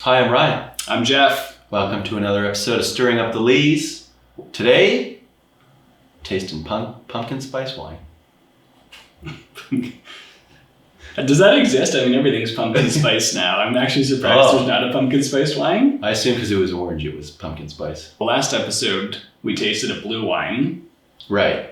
Hi, I'm Ryan. I'm Jeff. Welcome to another episode of Stirring Up the Lees. Today, tasting pumpkin spice wine. Does that exist? I mean, everything's pumpkin spice now. I'm actually surprised there's not a pumpkin spice wine. I assume because it was orange, it was pumpkin spice. The last episode, we tasted a blue wine. Right.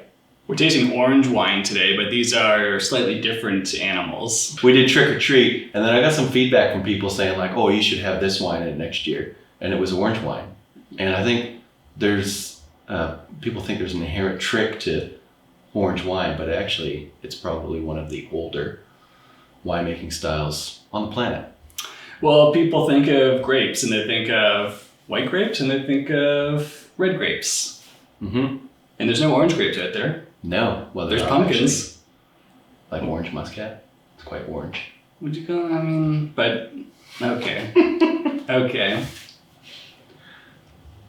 We're tasting orange wine today, but these are slightly different animals. We did trick or treat, and then I got some feedback from people saying like, oh, you should have this wine in it next year. And it was orange wine. And I think there's, people think there's an inherent trick to orange wine, but actually it's probably one of the older winemaking styles on the planet. Well, people think of grapes, and they think of white grapes, and they think of red grapes. Mm-hmm. And there's no orange grapes out there. No. Well, there's pumpkins. Like orange muscat. It's quite orange. Would you go? I mean, but, okay. Okay.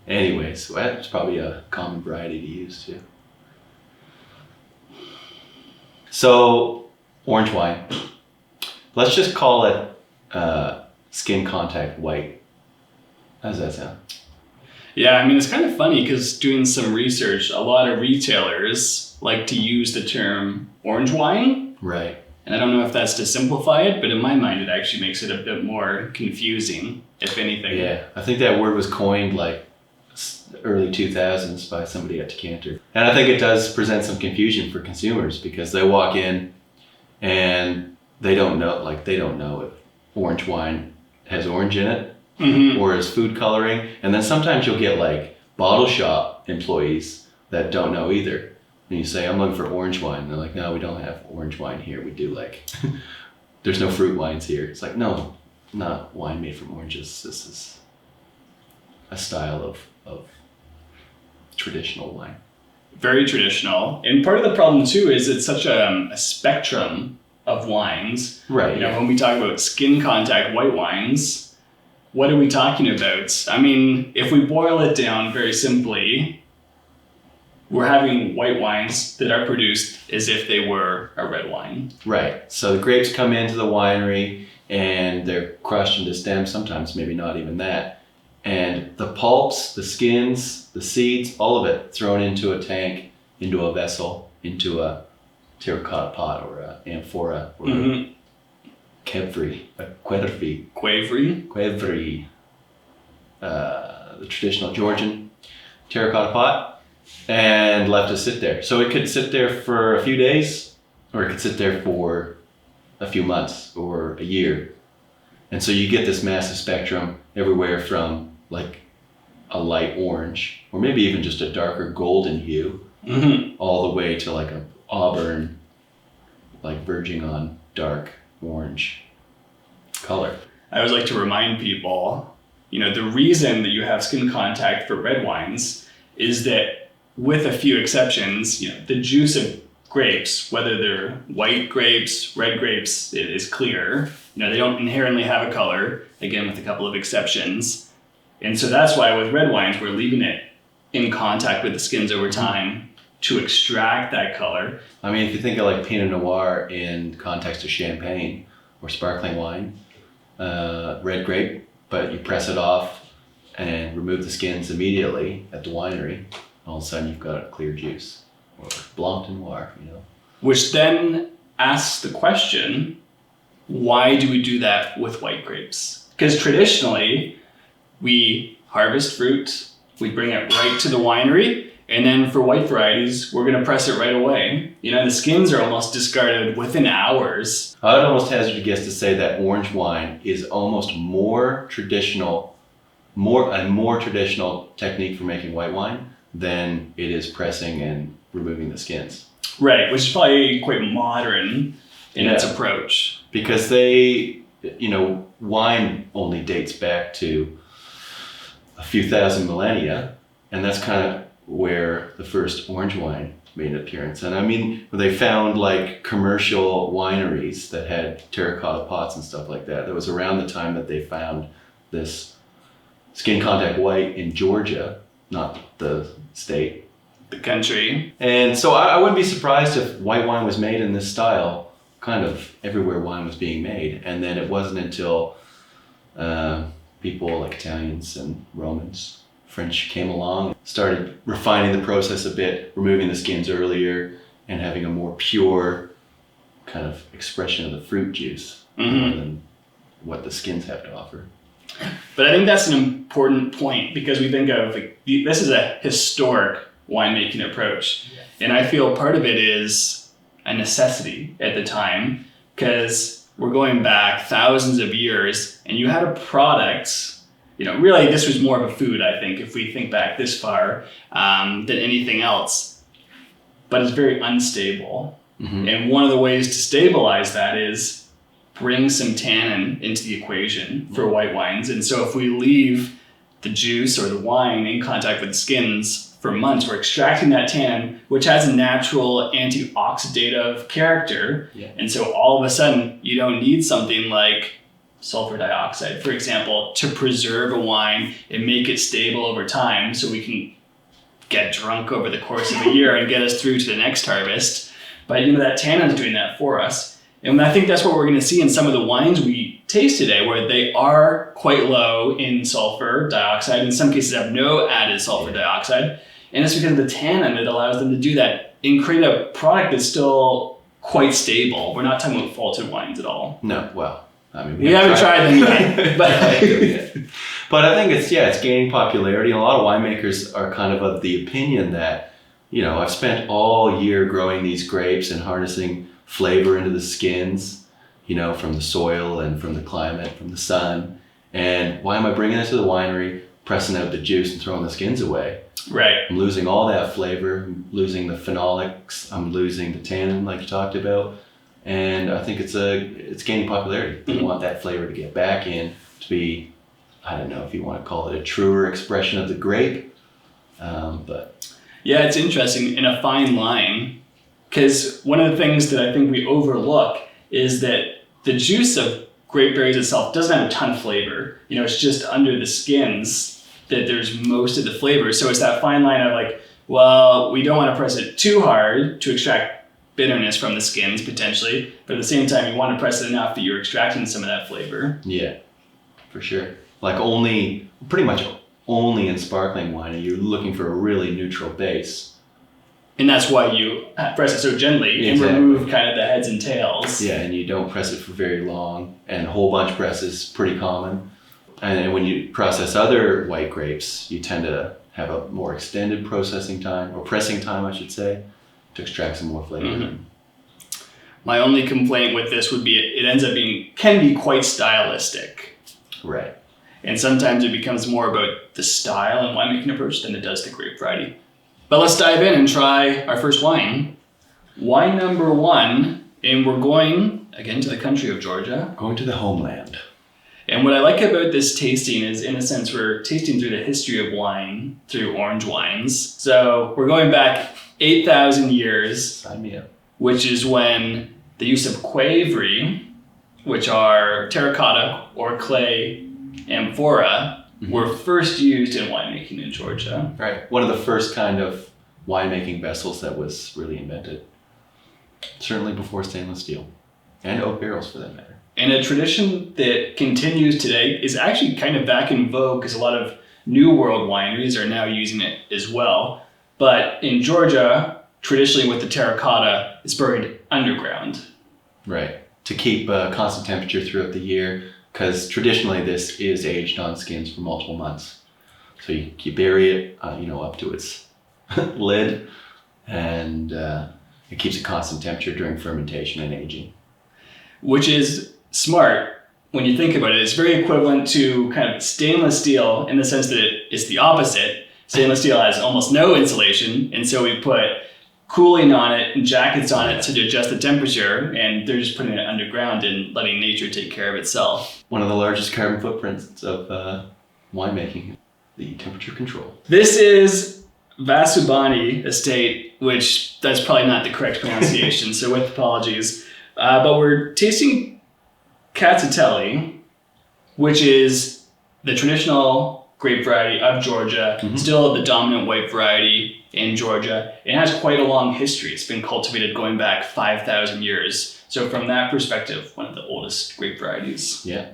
Anyways, that's probably a common variety to use too. So, orange wine. Let's just call it skin contact white. How does that sound? Yeah, I mean, it's kind of funny because doing some research, a lot of retailers like to use the term orange wine. Right. And I don't know if that's to simplify it, but in my mind, it actually makes it a bit more confusing, if anything. Yeah, I think that word was coined like early 2000s by somebody at Canterbury. And I think it does present some confusion for consumers because they walk in and they don't know if orange wine has orange in it. Mm-hmm. Or as food coloring, and then sometimes you'll get like bottle shop employees that don't know either. And you say, I'm looking for orange wine. And they're like, no, we don't have orange wine here. We do like, there's no fruit wines here. It's like, no, not wine made from oranges. This is a style of traditional wine. Very traditional. And part of the problem too is it's such a spectrum of wines. Right. You know, when we talk about skin contact white wines, what are we talking about? I mean, if we boil it down very simply, we're having white wines that are produced as if they were a red wine. Right. So the grapes come into the winery and they're crushed into stems, sometimes maybe not even that. And the pulps, the skins, the seeds, all of it thrown into a tank, into a vessel, into a terracotta pot or an amphora or a quevri, the traditional Georgian terracotta pot, and left to sit there. So it could sit there for a few days, or it could sit there for a few months or a year. And so you get this massive spectrum everywhere from like a light orange, or maybe even just a darker golden hue, all the way to like an auburn, like verging on dark orange color. I always like to remind people, you know, the reason that you have skin contact for red wines is that with a few exceptions, you know, the juice of grapes, whether they're white grapes, red grapes, it is clear. You know, they don't inherently have a color, again, with a couple of exceptions. And so that's why with red wines, we're leaving it in contact with the skins over time to extract that color. I mean, if you think of like Pinot Noir in context of champagne or sparkling wine, red grape, but you press it off and remove the skins immediately at the winery, all of a sudden you've got a clear juice, or Blanc Noir, you know. Which then asks the question, why do we do that with white grapes? Because traditionally, we harvest fruit, we bring it right to the winery, and then for white varieties, we're going to press it right away. You know, the skins are almost discarded within hours. I would almost hazard a guess to say that orange wine is almost a more traditional technique for making white wine than it is pressing and removing the skins. Right, which is probably quite modern in its approach. Because wine only dates back to a few thousand millennia, and that's kind of where the first orange wine made an appearance. And I mean, they found like commercial wineries that had terracotta pots and stuff like that. That was around the time that they found this skin contact white in Georgia, not the state. The country. And so I wouldn't be surprised if white wine was made in this style kind of everywhere wine was being made. And then it wasn't until people like Italians and Romans, French came along, started refining the process a bit, removing the skins earlier and having a more pure kind of expression of the fruit juice rather than what the skins have to offer. But I think that's an important point because we think of this is a historic winemaking approach. And I feel part of it is a necessity at the time because we're going back thousands of years and you had a product, really this was more of a food, I think, if we think back this far, than anything else. But it's very unstable. And one of the ways to stabilize that is bring some tannin into the equation for white wines. And so if we leave the juice or the wine in contact with the skins for months, we're extracting that tannin, which has a natural antioxidative character. And so all of a sudden, you don't need something like sulfur dioxide, for example, to preserve a wine and make it stable over time so we can get drunk over the course of a year and get us through to the next harvest. But that tannin is doing that for us. And I think that's what we're going to see in some of the wines we taste today, where they are quite low in sulfur dioxide. In some cases, have no added sulfur dioxide. And it's because of the tannin that allows them to do that and create a product that's still quite stable. We're not talking about faulted wines at all. No, well, I mean, we haven't tried them yet. But I think it's gaining popularity. And a lot of winemakers are kind of the opinion that, I've spent all year growing these grapes and harnessing flavor into the skins, from the soil and from the climate, from the sun. And why am I bringing it to the winery, pressing out the juice and throwing the skins away? Right. I'm losing all that flavor, I'm losing the phenolics, I'm losing the tannin like you talked about. And I think it's gaining popularity. They want that flavor to get back in, to be, I don't know if you want to call it a truer expression of the grape, but... Yeah, it's interesting, in a fine line, because one of the things that I think we overlook is that the juice of grape berries itself doesn't have a ton of flavor. It's just under the skins that there's most of the flavor. So it's that fine line of we don't want to press it too hard to extract bitterness from the skins potentially, but at the same time you want to press it enough that you're extracting some of that flavor. Yeah, for sure. Pretty much only in sparkling wine are you looking for a really neutral base. And that's why you press it so gently and remove kind of the heads and tails. Yeah, and you don't press it for very long. And whole bunch press is pretty common. And when you process other white grapes, you tend to have a more extended processing time, or pressing time, I should say, to extract some more flavor. My only complaint with this would be it ends up can be quite stylistic. Right. And sometimes it becomes more about the style and winemaking approach than it does the grape variety. But let's dive in and try our first wine. Wine number 1, and we're going, again, to the country of Georgia. Going to the homeland. And what I like about this tasting is, in a sense, we're tasting through the history of wine through orange wines. So we're going back 8,000 years, Sign me up. Which is when the use of quavery, which are terracotta or clay amphora, were first used in winemaking in Georgia. Right. One of the first kind of winemaking vessels that was really invented. Certainly before stainless steel. And oak barrels, for that matter. And a tradition that continues today is actually kind of back in vogue because a lot of New World wineries are now using it as well. But in Georgia, traditionally with the terracotta, it's buried underground. Right. To keep constant temperature throughout the year, because traditionally this is aged on skins for multiple months. So you bury it, up to its lid, and it keeps a constant temperature during fermentation and aging. Which is smart when you think about it. It's very equivalent to kind of stainless steel in the sense that it's the opposite. Stainless steel has almost no insulation, and so we put cooling on it and jackets on it to adjust the temperature, and they're just putting it underground and letting nature take care of itself. One of the largest carbon footprints of winemaking, the temperature control. This is Vazisubani estate, which that's probably not the correct pronunciation, so with apologies. But we're tasting Rkatsiteli, which is the traditional grape variety of Georgia, still the dominant white variety in Georgia. It has quite a long history. It's been cultivated going back 5,000 years. So from that perspective, one of the oldest grape varieties. Yeah.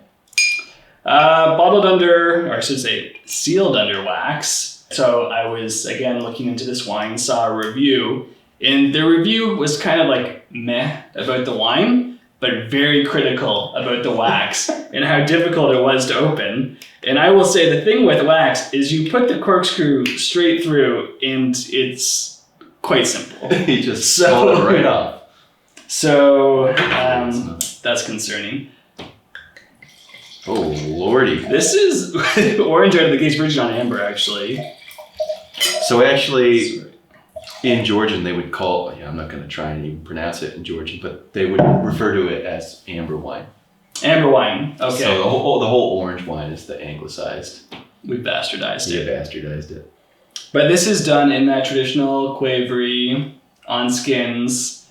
Bottled under, or I should say sealed under wax. So I was, again, looking into this wine, saw a review, and the review was kind of like meh about the wine, but very critical about the wax and how difficult it was to open. And I will say the thing with wax is you put the corkscrew straight through and it's quite simple. You just pull it right off. So that's concerning. Oh, lordy. This is orange out of the case, virgin on amber, actually. So actually, in Georgian, they would call, I'm not going to try and even pronounce it in Georgian, but they would refer to it as amber wine. Amber wine, okay. So the whole orange wine is the anglicized. We bastardized it. Yeah, bastardized it. But this is done in that traditional quavery, on skins.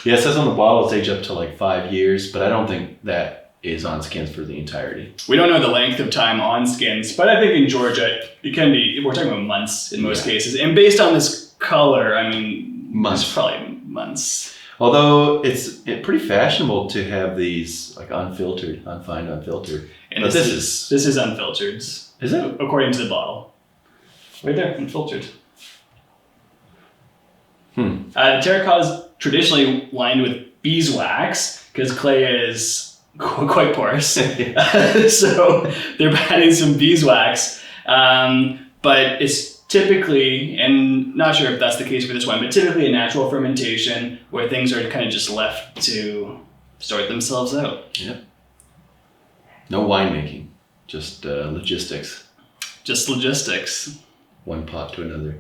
Yeah, it says on the bottle it's aged up to like 5 years, but I don't think that is on skins for the entirety. We don't know the length of time on skins, but I think in Georgia, it can be, we're talking about months in most cases. And based on this color, I mean, months. It's probably months. Although it's pretty fashionable to have these like unfiltered, unfiltered. And but this is unfiltered. Is it? According to the bottle. Right there, unfiltered. The terracotta is traditionally lined with beeswax because clay is quite porous. So they're adding some beeswax. But it's typically, and not sure if that's the case for this wine, but typically a natural fermentation where things are kind of just left to sort themselves out. Yep. No winemaking, just logistics. Just logistics. One pot to another,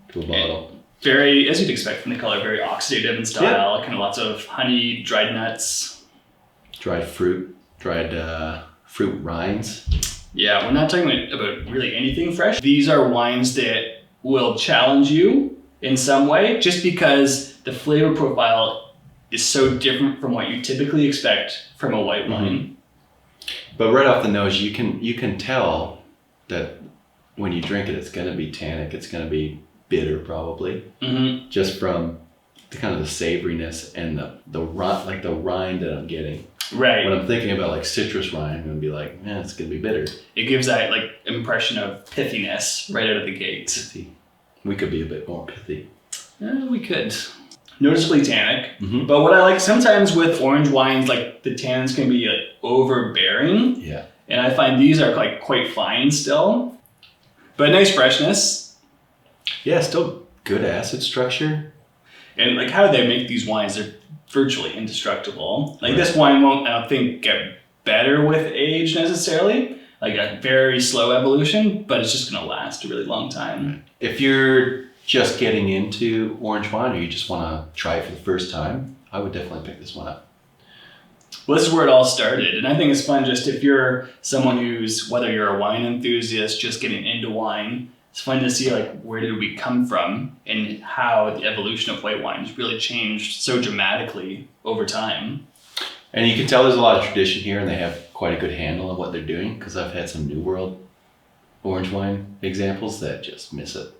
to a bottle. Very, as you'd expect from the color, very oxidative in style. Kind of lots of honey, dried nuts. Dried fruit, dried fruit rinds. Yeah, we're not talking about really anything fresh. These are wines that will challenge you in some way just because the flavor profile is so different from what you typically expect from a white wine. But right off the nose, you can tell that when you drink it, it's going to be tannic. It's going to be bitter, probably, just from the kind of the savoriness and the rind that I'm getting. Right. When I'm thinking about like citrus rind, I'm going to be like, it's going to be bitter. It gives that like impression of pithiness right out of the gate. Pithy. We could be a bit more pithy. We could. Noticeably tannic. But what I like sometimes with orange wines, like the tannins can be like overbearing. Yeah. And I find these are like quite fine still. But nice freshness. Yeah, still good acid structure. And like how they make these wines, they're virtually indestructible. Like this wine won't, I don't think, get better with age necessarily. Like a very slow evolution, but it's just going to last a really long time. If you're just getting into orange wine or you just want to try it for the first time, I would definitely pick this one up. Well, this is where it all started. And I think it's fun just if you're someone who's, whether you're a wine enthusiast, just getting into wine, it's fun to see like where did we come from and how the evolution of white wines really changed so dramatically over time. And you can tell there's a lot of tradition here and they have quite a good handle on what they're doing because I've had some New World orange wine examples that just miss it.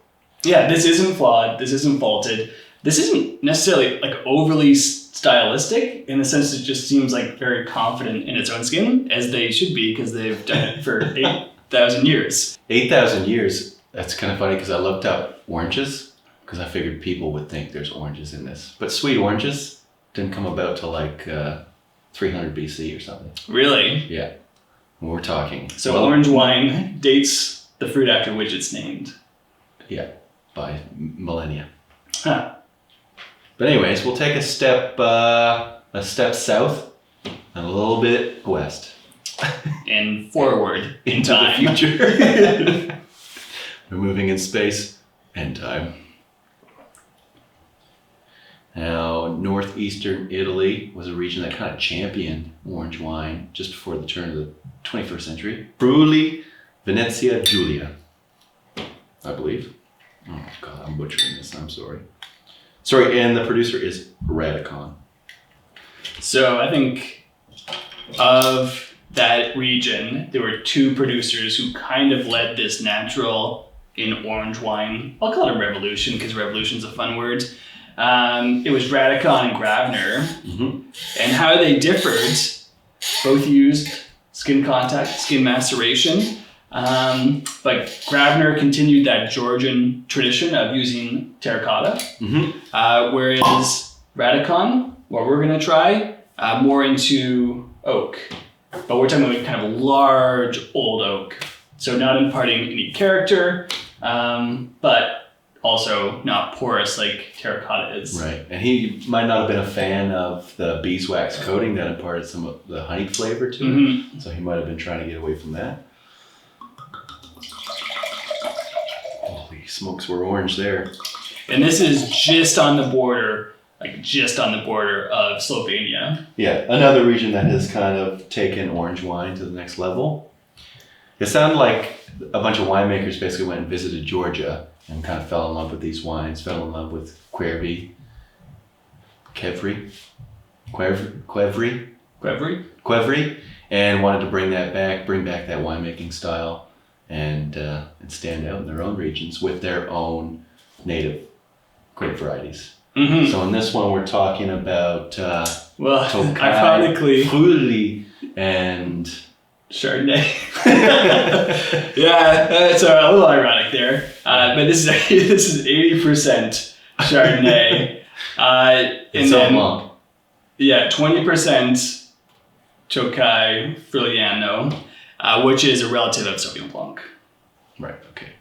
Yeah, this isn't flawed. This isn't faulted. This isn't necessarily like overly stylistic in the sense it just seems like very confident in its own skin, as they should be because they've done it for 8,000 years. 8,000 years. That's kind of funny because I looked up oranges because I figured people would think there's oranges in this. But sweet oranges didn't come about till like 300 BC or something. Really? Yeah. We're talking. So orange wine dates the fruit after which it's named. Yeah, by millennia. Huh. But anyways, we'll take a step south and a little bit west. And forward in Into time. the future. We're moving in space and time. Now, northeastern Italy was a region that kind of championed orange wine just before the turn of the 21st century. Fruili, Venezia, Giulia, I believe. Oh God, I'm butchering this, I'm sorry. Sorry, and the producer is Radikon. So I think of that region, there were two producers who kind of led this natural in orange wine. I'll call it a revolution because revolution's a fun word. It was Radikon and Gravner. And how they differed, both used skin contact, skin maceration. But Gravner continued that Georgian tradition of using terracotta, whereas Radikon, what we're going to try, more into oak. But we're talking about kind of large old oak. So not imparting any character, but also not porous like terracotta is. Right, and he might not have been a fan of the beeswax coating that imparted some of the honey flavor to it. So he might have been trying to get away from that. Holy smokes, we're orange there. And this is just on the border, of Slovenia. Yeah, another region that has kind of taken orange wine to the next level. It sounded like a bunch of winemakers basically went and visited Georgia and kind of fell in love with these wines, fell in love with Quevri, and wanted to bring back that winemaking style and stand out in their own regions with their own native grape varieties. So in this one, we're talking about ironically, Fruili and Chardonnay. Yeah, it's a little ironic there. But this is 80% Chardonnay. and then Blanc. Yeah, 20% Tokai Friuliano, which is a relative of Sauvignon Blanc. Right. Okay.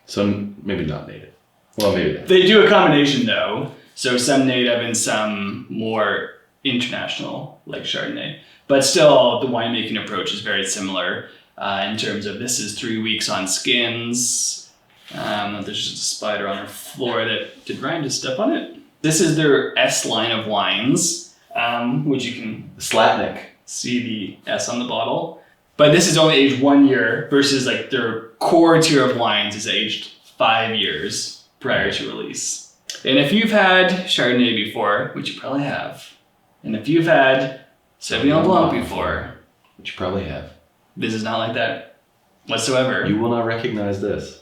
So maybe not native. Well, maybe that. They do a combination though. So some native and some more international, like Chardonnay. But still, the winemaking approach is very similar in terms of this is 3 weeks on skins. There's just a spider on our floor did Ryan just step on it? This is their S line of wines, which you can Slatnik. see the S on the bottle. But this is only aged 1 year versus like their core tier of wines is aged 5 years prior to release. And if you've had Chardonnay before, which you probably have, and if you've had Sauvignon Blanc before, which you probably have, this is not like that whatsoever. You will not recognize this.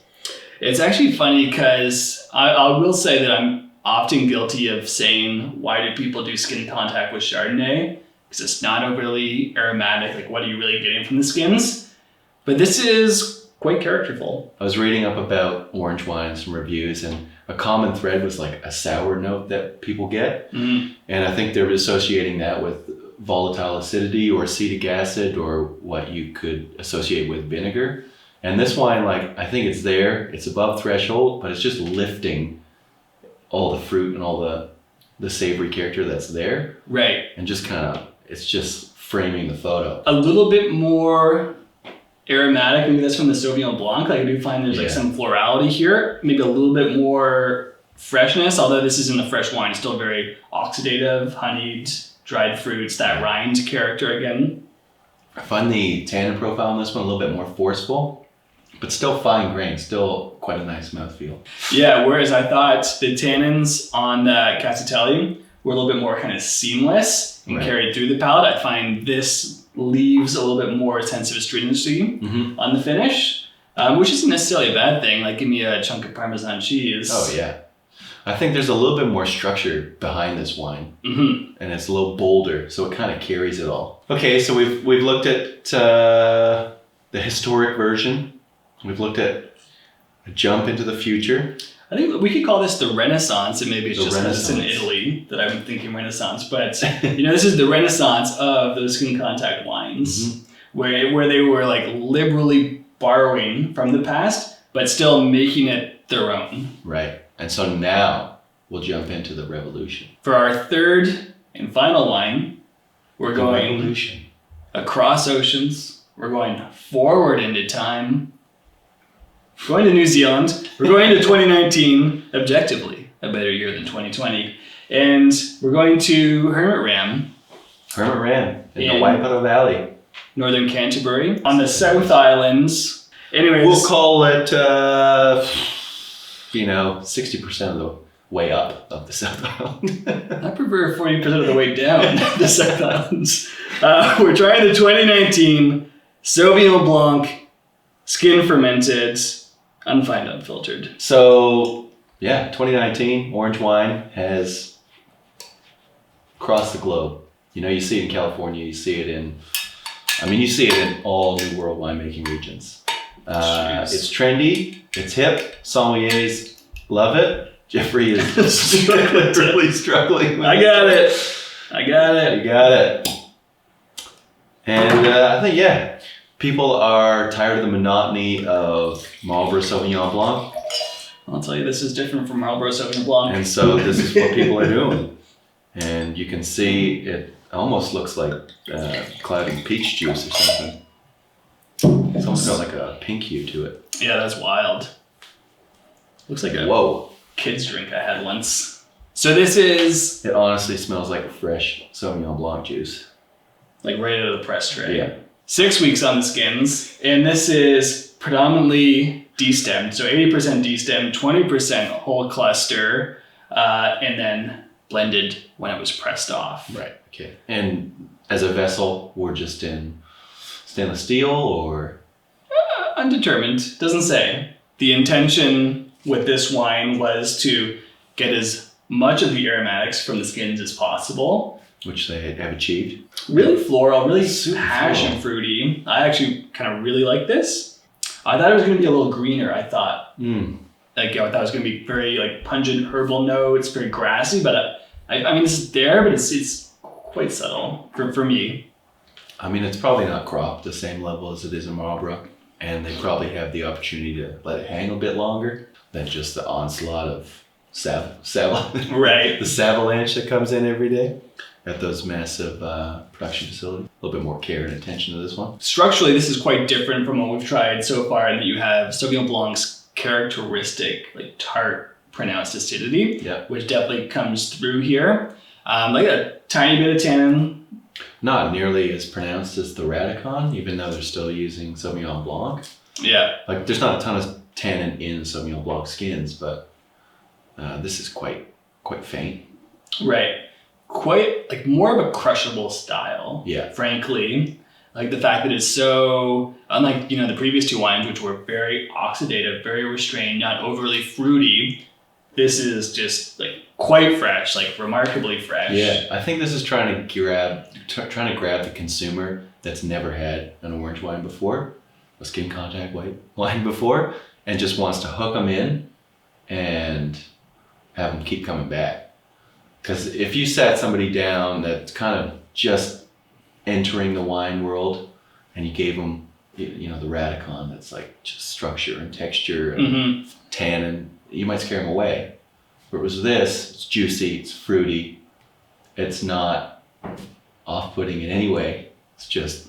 It's actually funny because I will say that I'm often guilty of saying, why do people do skin contact with Chardonnay? Because it's not overly aromatic. Like, what are you really getting from the skins? But this is quite characterful. I was reading up about orange wines and reviews, and a common thread was like a sour note that people get. And I think they're associating that with volatile acidity or acetic acid or what you could associate with vinegar. And this wine, like, I think it's there, it's above threshold, but it's just lifting all the fruit and all the savory character that's there. Right. And just kind of, it's just framing the photo. A little bit more aromatic, maybe that's from the Sauvignon Blanc. Like, I do find there's like some florality here, maybe a little bit more freshness, although this isn't a fresh wine, it's still very oxidative, honeyed, dried fruits, that rind character again. I find the tannin profile on this one a little bit more forceful, but still fine grain, still quite a nice mouthfeel. Yeah, whereas I thought the tannins on the Rkatsiteli were a little bit more kind of seamless and carried through the palate. I find this leaves a little bit more sense of astringency on the finish, which isn't necessarily a bad thing. Like, give me a chunk of Parmesan cheese. Oh yeah. I think there's a little bit more structure behind this wine, and it's a little bolder, so it kind of carries it all. Okay, so we've looked at the historic version. We've looked at a jump into the future. I think we could call this the Renaissance, and maybe it's just because it's in Italy that I'm thinking Renaissance. But this is the Renaissance of those skin contact wines, where they were like liberally borrowing from the past, but still making it their own. Right. And so now we'll jump into the revolution. For our third and final wine, we're going across oceans. We're going forward into time. We're going to New Zealand. We're going to 2019, objectively a better year than 2020. And we're going to Hermit Ram. Hermit Ram in the Waikato Valley. Northern Canterbury. On the South Islands. Anyways. We'll call it, 60% of the way up of the South Island. I prefer 40% of the way down the South Islands. We're trying the 2019 Sauvignon Blanc, Skin-Fermented, unfined, unfiltered. So, 2019 orange wine has crossed the globe. You see it in California, you see it in I mean, you see it in all New World winemaking regions. It's trendy, it's hip, sommeliers love it. Jeffrey is really struggling with I got it. You got it. And I think, yeah, people are tired of the monotony of Marlborough Sauvignon Blanc. I'll tell you, this is different from Marlborough Sauvignon Blanc. And so this is what people are doing. And you can see it almost looks like clouding peach juice or something. It's almost got like a pink hue to it. Yeah, that's wild. Looks like a kid's drink I had once. So this is... It honestly smells like fresh Sauvignon Blanc juice. Like right out of the press tray. Yeah. 6 weeks on the skins. And this is predominantly destemmed. So 80% destemmed, 20% whole cluster, and then blended when it was pressed off. Right, okay. And as a vessel, we're just in stainless steel or? Undetermined, doesn't say. The intention with this wine was to get as much of the aromatics from the skins as possible. Which they have achieved. Really floral, really super passion fruity. I actually kind of really like this. I thought it was going to be a little greener. I thought, I thought it was going to be very like pungent herbal notes, very grassy. But I mean, it's there, but it's quite subtle for me. I mean, it's probably not cropped the same level as it is in Marlborough, and they probably have the opportunity to let it hang a bit longer than just the onslaught of right, the savalanche that comes in every day at those massive production facilities. A little bit more care and attention to this one. Structurally, this is quite different from what we've tried so far in that you have Sauvignon Blanc's characteristic, like tart, pronounced acidity, which definitely comes through here. Like a tiny bit of tannin. Not nearly as pronounced as the Radikon, even though they're still using Sauvignon Blanc. Yeah. Like there's not a ton of tannin in Sauvignon Blanc skins, but this is quite faint. Right. Quite like more of a crushable style. Yeah. Frankly, like the fact that it's so unlike the previous two wines, which were very oxidative, very restrained, not overly fruity. This is just like quite fresh, like remarkably fresh. Yeah, I think this is trying to grab the consumer that's never had an orange wine before, a skin contact white wine before, and just wants to hook them in and have them keep coming back. Because if you sat somebody down that's kind of just entering the wine world and you gave them, the Radikon that's like just structure and texture and tannin, you might scare them away. But it was this, it's juicy, it's fruity, it's not off-putting in any way. It's just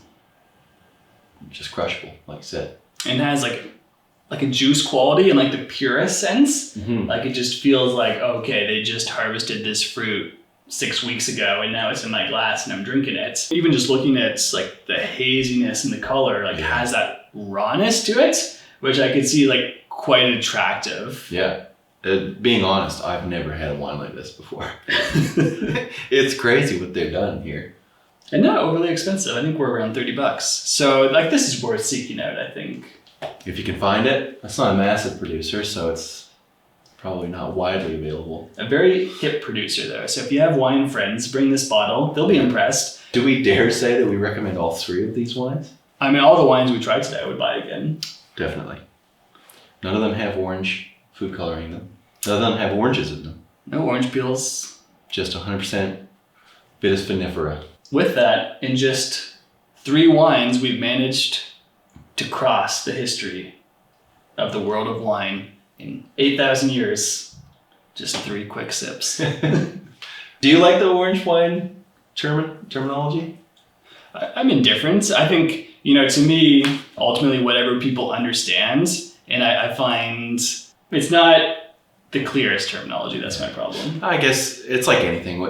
crushable, like I said. And it has like a juice quality in like the purest sense. Like it just feels like, okay, they just harvested this fruit 6 weeks ago and now it's in my glass and I'm drinking it. Even just looking at like the haziness and the color, like has that rawness to it, which I could see like quite attractive. Yeah. Being honest, I've never had a wine like this before. It's crazy what they've done here. And not overly expensive. I think we're around $30. So like this is worth seeking out, I think. If you can find it. It's not a massive producer, so it's probably not widely available. A very hip producer though. So if you have wine friends, bring this bottle. They'll be impressed. Do we dare say that we recommend all three of these wines? I mean, all the wines we tried today I would buy again. Definitely. None of them have orange food coloring in them. None of them have oranges in them. No orange peels. Just 100% Vitis vinifera. With that, in just 3 wines, we've managed to cross the history of the world of wine in 8,000 years. Just 3 quick sips. Do you like the orange wine terminology? I'm indifferent. I think, to me, ultimately, whatever people understand, and I find it's not the clearest terminology. That's my problem. I guess it's like anything.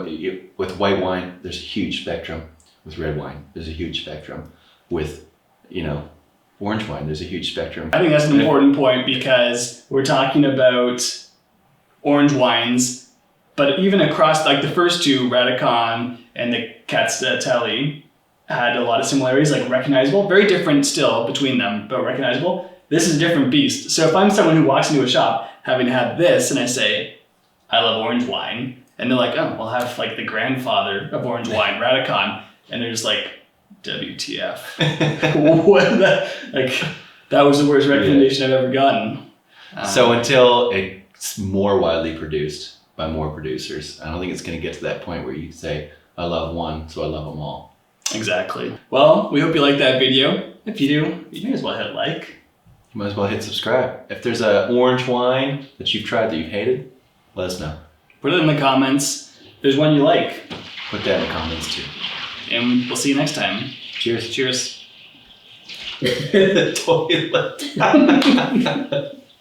With white wine, there's a huge spectrum. With red wine, there's a huge spectrum. With, orange wine, there's a huge spectrum. I think that's an important point because we're talking about orange wines, but even across like the first two, Radikon and the Rkatsiteli, had a lot of similarities, like recognizable, very different still between them, but recognizable. This is a different beast. So if I'm someone who walks into a shop having had this and I say, I love orange wine, and they're like, oh, we'll have like the grandfather of orange wine, Radikon, and there's like WTF. What that was the worst recommendation I've ever gotten. So until it's more widely produced by more producers, I don't think it's going to get to that point where you say, I love one, so I love them all. Exactly. Well, we hope you liked that video. If you do, you may as well hit like. You might as well hit subscribe. If there's an orange wine that you've tried that you've hated, let us know. Put it in the comments. If there's one you like. Put that in the comments too. And we'll see you next time. Cheers. Cheers. The toilet.